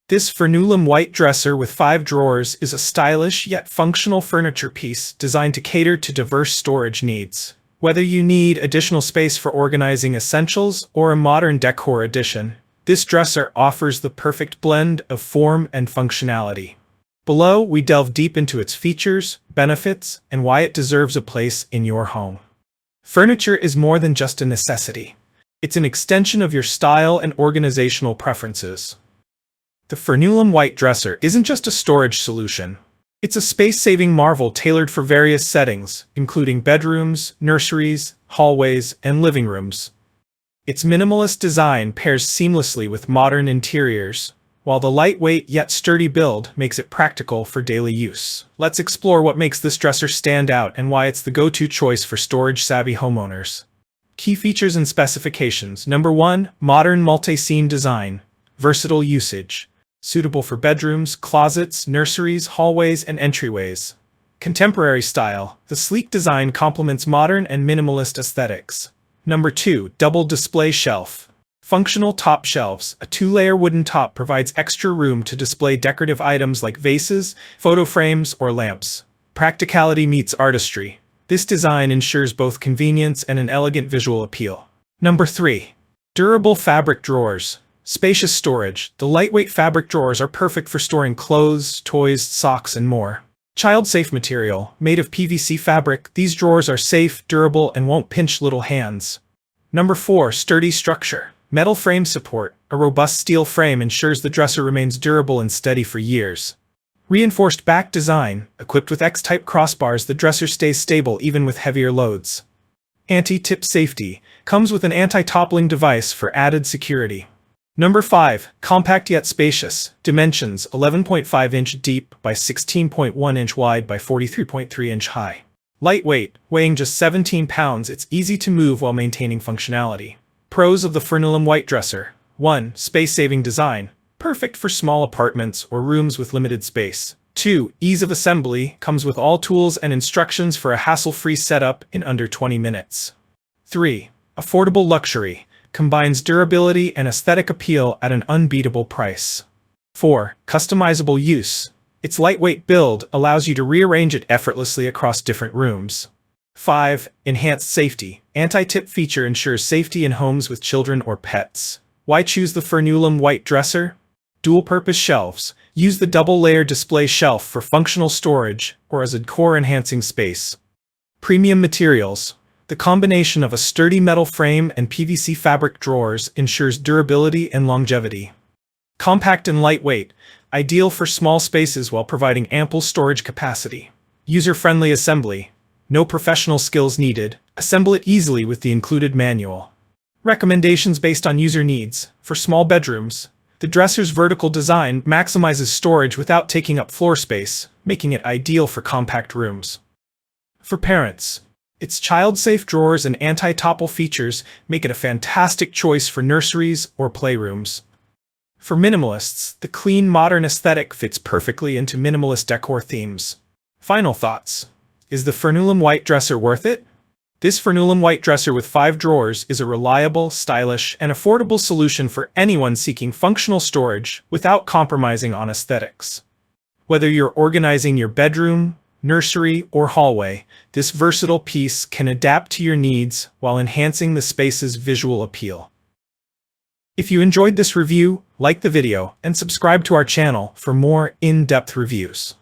This Furnulem White Dresser with 5 drawers is a stylish yet functional furniture piece designed to cater to diverse storage needs. Whether you need additional space for organizing essentials or a modern decor addition, this dresser offers the perfect blend of form and functionality. Below, we delve deep into its features, benefits, and why it deserves a place in your home. Furniture is more than just a necessity. It's an extension of your style and organizational preferences. The Furnulem White Dresser isn't just a storage solution. It's a space-saving marvel tailored for various settings, including bedrooms, nurseries, hallways, and living rooms. Its minimalist design pairs seamlessly with modern interiors, while the lightweight yet sturdy build makes it practical for daily use. Let's explore what makes this dresser stand out and why it's the go-to choice for storage-savvy homeowners. Key features and specifications. Number 1. Modern multi-scene design. Versatile usage. Suitable for bedrooms, closets, nurseries, hallways, and entryways. Contemporary style. The sleek design complements modern and minimalist aesthetics. Number 2. Double display shelf. Functional top shelves. A 2-layer wooden top provides extra room to display decorative items like vases, photo frames, or lamps. Practicality meets artistry. This design ensures both convenience and an elegant visual appeal. Number 3. Durable fabric drawers. Spacious storage. The lightweight fabric drawers are perfect for storing clothes, toys, socks, and more. Child-safe material. Made of PVC fabric, these drawers are safe, durable, and won't pinch little hands. Number 4. Sturdy structure. Metal frame support. A robust steel frame ensures the dresser remains durable and steady for years. Reinforced back design. Equipped with X-type crossbars, the dresser stays stable even with heavier loads. Anti-tip safety. Comes with an anti-toppling device for added security. Number 5. Compact yet spacious. Dimensions: 11.5 inch deep by 16.1 inch wide by 43.3 inch high. Lightweight, weighing just 17 pounds, it's easy to move while maintaining functionality. Pros of the Furnulem White Dresser. 1. Space-saving design. Perfect for small apartments or rooms with limited space. 2. Ease of assembly. Comes with all tools and instructions for a hassle-free setup in under 20 minutes. 3. Affordable luxury. Combines durability and aesthetic appeal at an unbeatable price. 4. Customizable use. Its lightweight build allows you to rearrange it effortlessly across different rooms. 5. Enhanced safety. Anti-tip feature ensures safety in homes with children or pets. Why choose the Furnulem White Dresser? Dual-purpose shelves. Use the double-layer display shelf for functional storage or as a decor-enhancing space. Premium materials. The combination of a sturdy metal frame and PVC fabric drawers ensures durability and longevity. Compact and lightweight. Ideal for small spaces while providing ample storage capacity. User-friendly assembly. No professional skills needed. Assemble it easily with the included manual. Recommendations based on user needs. For small bedrooms, the dresser's vertical design maximizes storage without taking up floor space, making it ideal for compact rooms. For parents, its child-safe drawers and anti-topple features make it a fantastic choice for nurseries or playrooms. For minimalists, the clean, modern aesthetic fits perfectly into minimalist decor themes. Final thoughts. Is the Furnulem White Dresser worth it? This Furnulem White Dresser with 5 drawers is a reliable, stylish, and affordable solution for anyone seeking functional storage without compromising on aesthetics. Whether you're organizing your bedroom, nursery, or hallway, this versatile piece can adapt to your needs while enhancing the space's visual appeal. If you enjoyed this review, like the video and subscribe to our channel for more in-depth reviews.